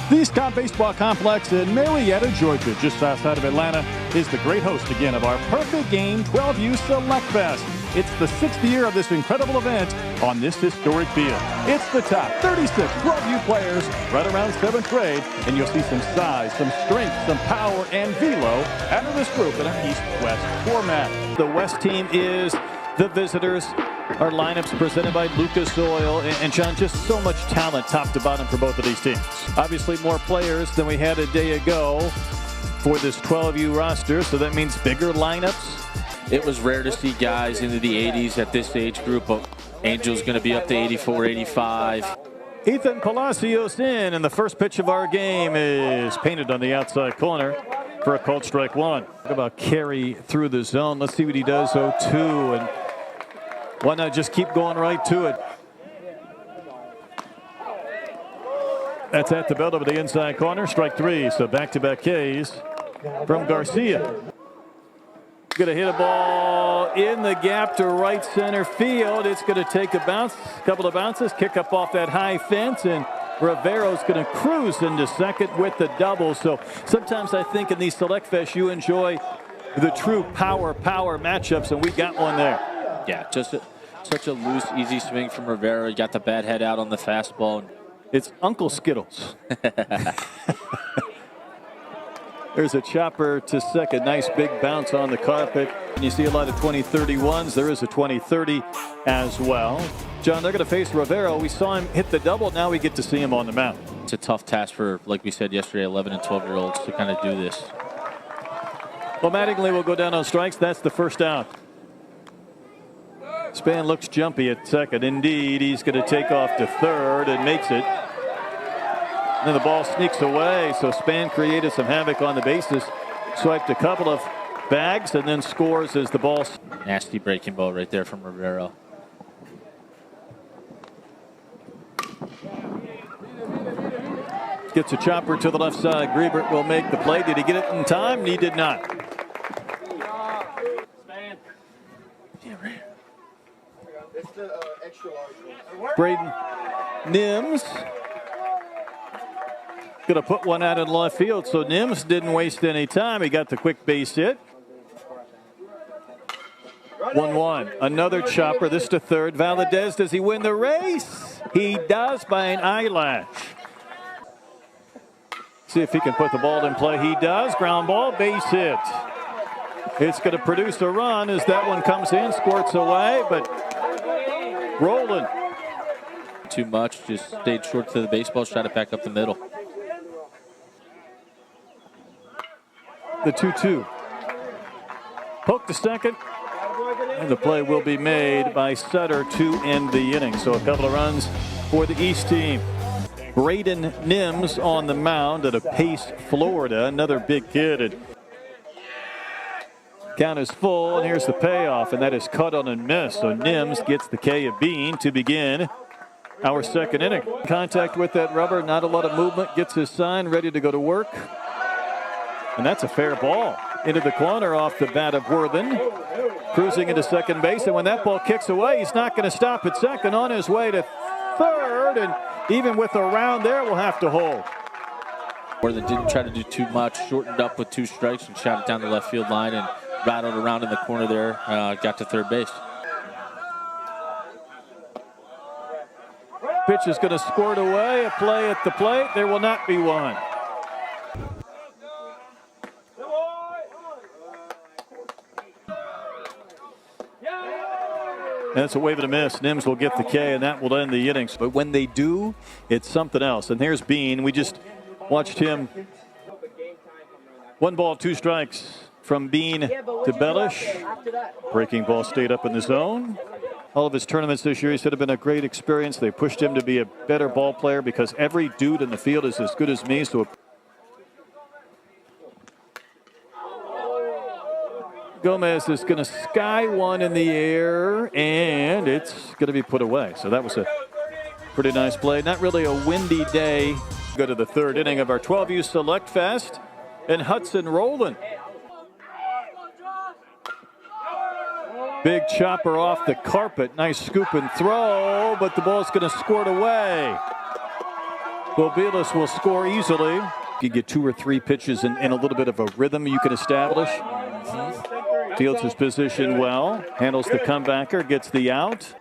The East Cobb Baseball Complex in Marietta, Georgia, just outside of Atlanta, is the great host again of our Perfect Game 12U Select Fest. It's the 6th year of this incredible event on this historic field. It's the top 36 12U players right around 7th grade, and you'll see some size, some strength, some power, and velo out of this group in our East-West format. The West team is the visitors. Our lineups presented by Lucas Oil, and John, just so much talent top to bottom for both of these teams. Obviously more players than we had a day ago for this 12U roster, so that means bigger lineups. It was rare to see guys into the 80s at this age group, but Angel's going to be up to 84, 85. Ethan Palacios in, and the first pitch of our game is painted on the outside corner for a called strike one. What about carry through the zone? Let's see what he does. 0-2, and why not just keep going right to it? That's at the belt over the inside corner. Strike three. So back-to-back Ks from Garcia. Going to hit a ball in the gap to right center field. It's going to take a bounce, a couple of bounces, kick up off that high fence, and Rivero's going to cruise into second with the double. So sometimes I think in these Select Fest you enjoy the true power matchups, and we got one there. Yeah, just such a loose, easy swing from Rivero. You got the bad head out on the fastball. It's Uncle Skittles. There's a chopper to second. Nice big bounce on the carpet. And you see a lot of 20-31s. There is a 20-30 as well. John, they're going to face Rivero. We saw him hit the double. Now we get to see him on the mound. It's a tough task for, like we said yesterday, 11 and 12-year-olds to kind of do this. Well, Mattingly will go down on strikes. That's the first out. Span looks jumpy at second. Indeed, he's going to take off to third and makes it. And the ball sneaks away, so Span created some havoc on the bases. Swiped a couple of bags and then scores as the ball. Nasty breaking ball right there from Rivero. Gets a chopper to the left side. Griebert will make the play. Did he get it in time? He did not. Brayden Nims going to put one out in left field, so Nims didn't waste any time. He got the quick base hit. 1-1. Another chopper. This to third. Valadez, does he win the race? He does by an eyelash. See if he can put the ball in play. He does. Ground ball, base hit. It's going to produce a run as that one comes in, squirts away, but rolling. Too much, just stayed short to the baseball, shot it back up the middle. The 2-2. Poke to second, and the play will be made by Sutter to end the inning. So a couple of runs for the East team. Brayden Nims on the mound at a Pace, Florida. Another big kid. Count is full, and here's the payoff, and that is cut on and miss. So Nims gets the K of Bean to begin our second inning. Contact with that rubber, not a lot of movement. Gets his sign, ready to go to work. And that's a fair ball into the corner off the bat of Worthen. Cruising into second base, and when that ball kicks away, he's not going to stop at second. On his way to third, and even with a round there, we'll have to hold. Worthen didn't try to do too much, shortened up with 2 strikes and shot it down the left field line and rattled around in the corner there, got to third base. Pitch is going to squirt away. A play at the plate. There will not be one. And it's a wave and a miss. Nims will get the K, and that will end the innings. But when they do, it's something else. And here's Bean. We just watched him. 1 ball, 2 strikes from Bean to Bellish. Breaking ball stayed up in the zone. All of his tournaments this year, he said, have been a great experience. They pushed him to be a better ball player because every dude in the field is as good as me. So Gomez is going to sky one in the air, and it's going to be put away. So that was a pretty nice play. Not really a windy day. Go to the third inning of our 12U Select Fest, and Hudson rolling. Big chopper off the carpet. Nice scoop and throw, but the ball's going to squirt away. Bobilas will score easily. You get 2 or 3 pitches in a little bit of a rhythm you can establish. Fields his position well, handles the comebacker, gets the out.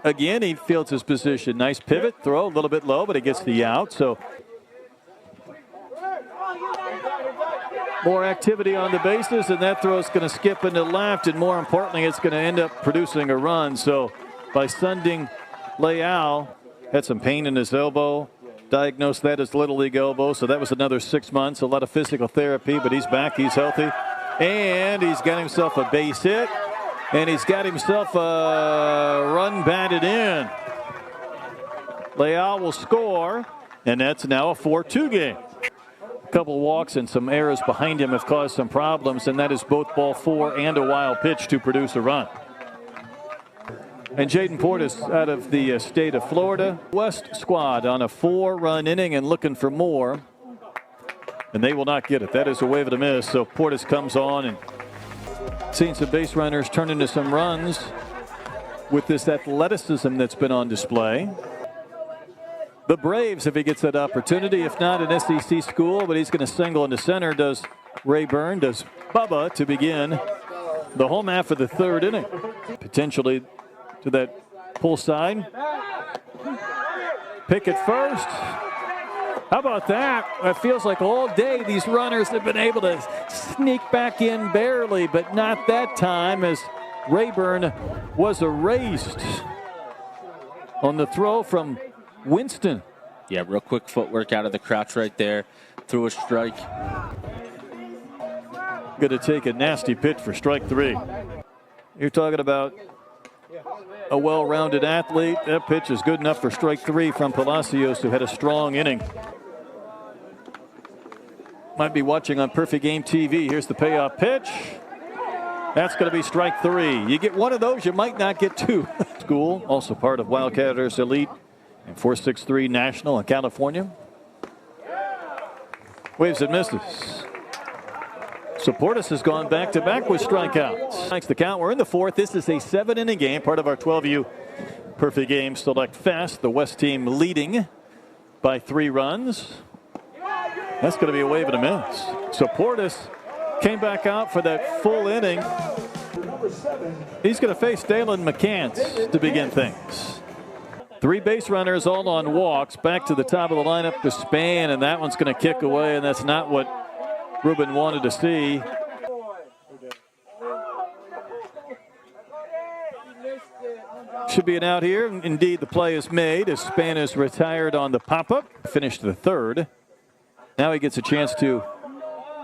Again, he fields his position. Nice pivot throw, a little bit low, but he gets the out. So more activity on the bases, and that throw is going to skip into left, and more importantly, it's going to end up producing a run. So by sending Leal, had some pain in his elbow, diagnosed that as Little League elbow, so that was another 6 months, a lot of physical therapy, but he's back, he's healthy, and he's got himself a base hit, and he's got himself a run batted in. Leal will score, and that's now a 4-2 game. A couple walks and some errors behind him have caused some problems, and that is both ball 4 and a wild pitch to produce a run. And Jayden Portes out of the state of Florida. West squad on a 4-run inning and looking for more. And they will not get it. That is a wave and a miss. So Portes comes on and seeing some base runners turn into some runs with this athleticism that's been on display. The Braves, if he gets that opportunity, if not an SEC school, but he's going to single into center, does Rayburn, does Bubba to begin the home half of the 3rd inning. Potentially to that pull side. Pick it first. How about that? It feels like all day these runners have been able to sneak back in barely, but not that time as Rayburn was erased on the throw from Winston. Yeah, real quick footwork out of the crouch right there. Threw a strike. Going to take a nasty pitch for strike 3. You're talking about a well-rounded athlete. That pitch is good enough for strike 3 from Palacios, who had a strong inning. Might be watching on Perfect Game TV. Here's the payoff pitch. That's going to be strike 3. You get one of those, you might not get 2. School, also part of Wildcatters Elite and 463 National in California. Waves and misses. So Portes has gone back-to-back with strikeouts. Thanks the count. We're in the 4th. This is a 7-inning game, part of our 12U Perfect Game Select Fest. The West team leading by 3 runs. That's going to be a wave and a miss. So Portes came back out for that full inning. He's going to face Daylon McCants to begin things. 3 base runners all on walks. Back to the top of the lineup to Span, and that one's going to kick away, and that's not what Ruben wanted to see. Should be an out here. Indeed, the play is made as Span is retired on the pop-up. Finished the 3rd. Now he gets a chance to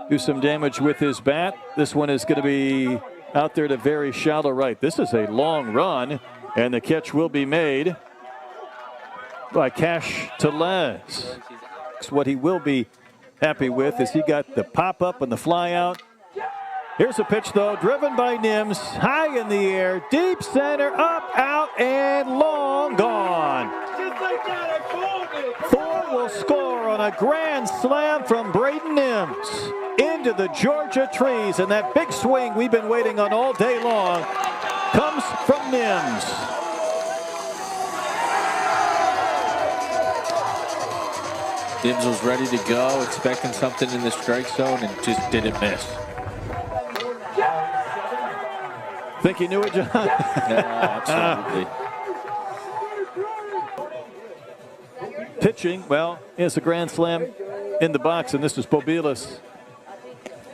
do some damage with his bat. This one is going to be out there to very shallow right. This is a long run, and the catch will be made by Tellez. What he will be happy with is he got the pop-up and the fly-out. Here's a pitch, though, driven by Nims, high in the air, deep center, up, out, and long gone. Thor will score on a grand slam from Brayden Nims into the Georgia trees, and that big swing we've been waiting on all day long comes from Nims. Nims was ready to go, expecting something in the strike zone, and just didn't miss. Think you knew it, John? Yeah, absolutely. Pitching, well, it's a grand slam in the box, and this is Bobilas,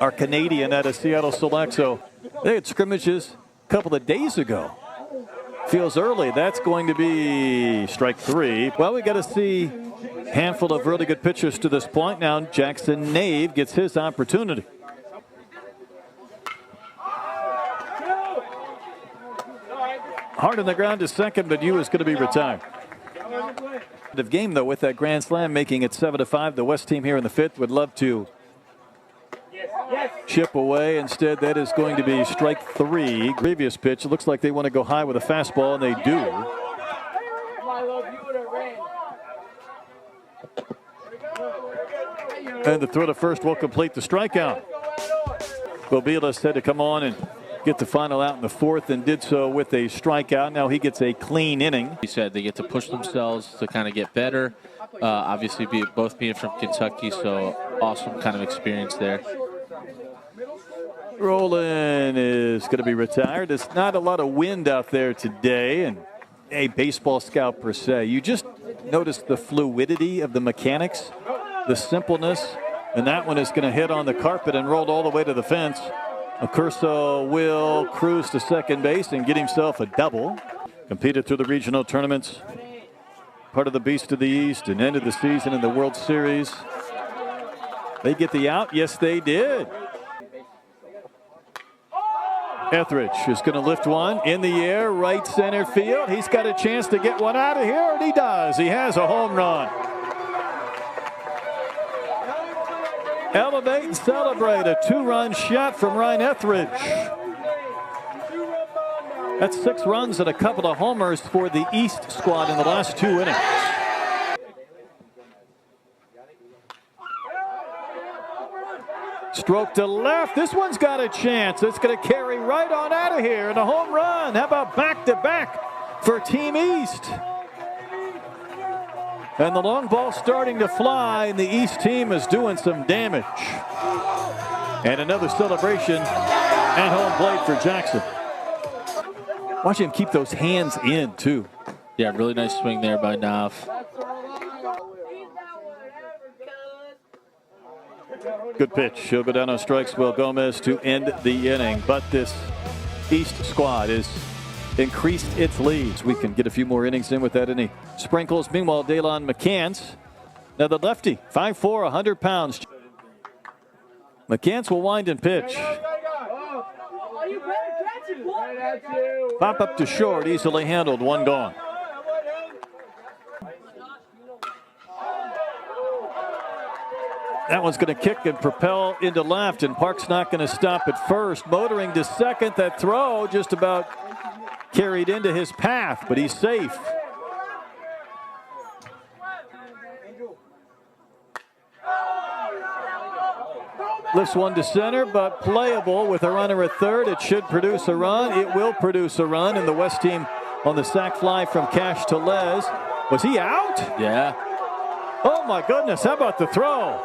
our Canadian out of Seattle Select. So they had scrimmages a couple of days ago. Feels early. That's going to be strike 3. Well, we got to see a handful of really good pitchers to this point. Now Jackson Nave gets his opportunity. Hard on the ground to second, but you is going to be retired. The game, though, with that grand slam, making it 7-5. The West team here in the 5th would love to chip away. Instead, that is going to be strike 3. Previous pitch, it looks like they want to go high with a fastball, and they do. And the throw to first will complete the strikeout. Bobilas had to come on and get the final out in the fourth and did so with a strikeout. Now he gets a clean inning. He said they get to push themselves to kind of get better. Obviously, both being from Kentucky, so awesome kind of experience there. Roland is going to be retired. There's not a lot of wind out there today, and a baseball scout per se. You just notice the fluidity of the mechanics, the simpleness, and that one is going to hit on the carpet and roll all the way to the fence. Curso will cruise to second base and get himself a double. Competed through the regional tournaments, part of the Beast of the East, and ended the season in the World Series. They get the out? Yes, they did. Etheridge is going to lift one in the air, right center field. He's got a chance to get one out of here, and he does. He has a home run. Elevate and celebrate a two-run shot from Ryan Etheridge. That's 6 runs and a couple of homers for the East squad in the last 2 innings. Stroke to left. This one's got a chance. It's going to carry right on out of here and a home run. How about back-to-back for Team East? And the long ball starting to fly, and the East team is doing some damage. And another celebration at home plate for Jackson. Watch him keep those hands in, too. Yeah, really nice swing there by Nave. Good pitch. He'll go down on strikes. Will Gomez to end the inning. But this East squad has increased its leads. We can get a few more innings in without any sprinkles. Meanwhile, Daylon McCants, now the lefty, 5'4", 100 pounds. McCants will wind and pitch. Pop up to short, easily handled, one gone. That one's going to kick and propel into left, and Park's not going to stop at first. Motoring to second, that throw just about carried into his path, but he's safe. Lifts one to center, but playable with a runner at third. It should produce a run. It will produce a run, and the West team on the sac fly from Tellez. Was he out? Yeah. Oh my goodness, how about the throw?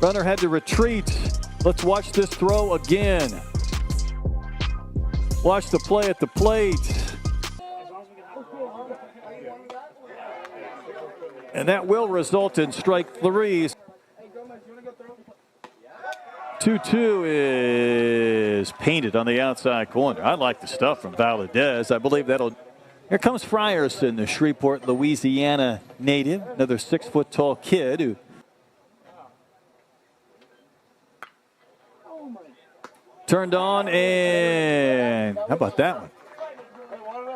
Runner had to retreat. Let's watch this throw again. Watch the play at the plate. And that will result in strike 3. 2-2 is painted on the outside corner. I like the stuff from Valadez. I believe that'll... Here comes Frierson, the Shreveport, Louisiana native. Another 6-foot-tall kid who... Turned on, and how about that one?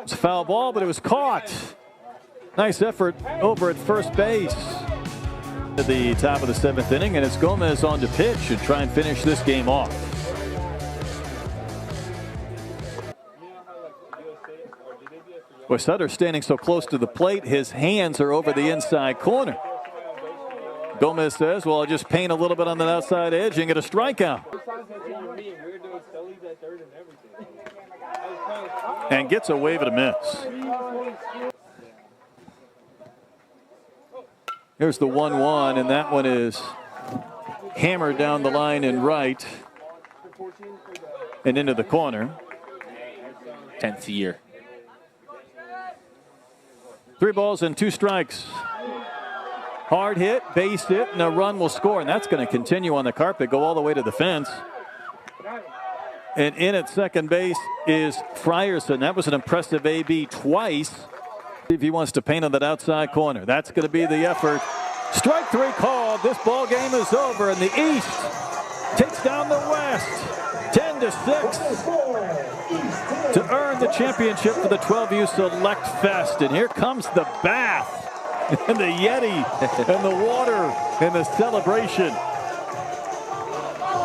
It's a foul ball, but it was caught. Nice effort over at first base. At the top of the 7th inning, and it's Gomez on to pitch and try and finish this game off. With Sutter standing so close to the plate, his hands are over the inside corner. Gomez says, well, I'll just paint a little bit on the outside edge and get a strikeout. And gets a wave and a miss. Here's the 1-1, and that one is hammered down the line and right and into the corner. 10th year. 3 balls and 2 strikes. Hard hit, base hit, and a run will score, and that's going to continue on the carpet, go all the way to the fence. And in at second base is Frierson. That was an impressive AB twice. See if he wants to paint on that outside corner. That's going to be the effort. Strike 3 called. This ball game is over, and the East takes down the West 10-6 to earn the championship for the 12U Select Fest. And here comes the bath and the Yeti and the water and the celebration.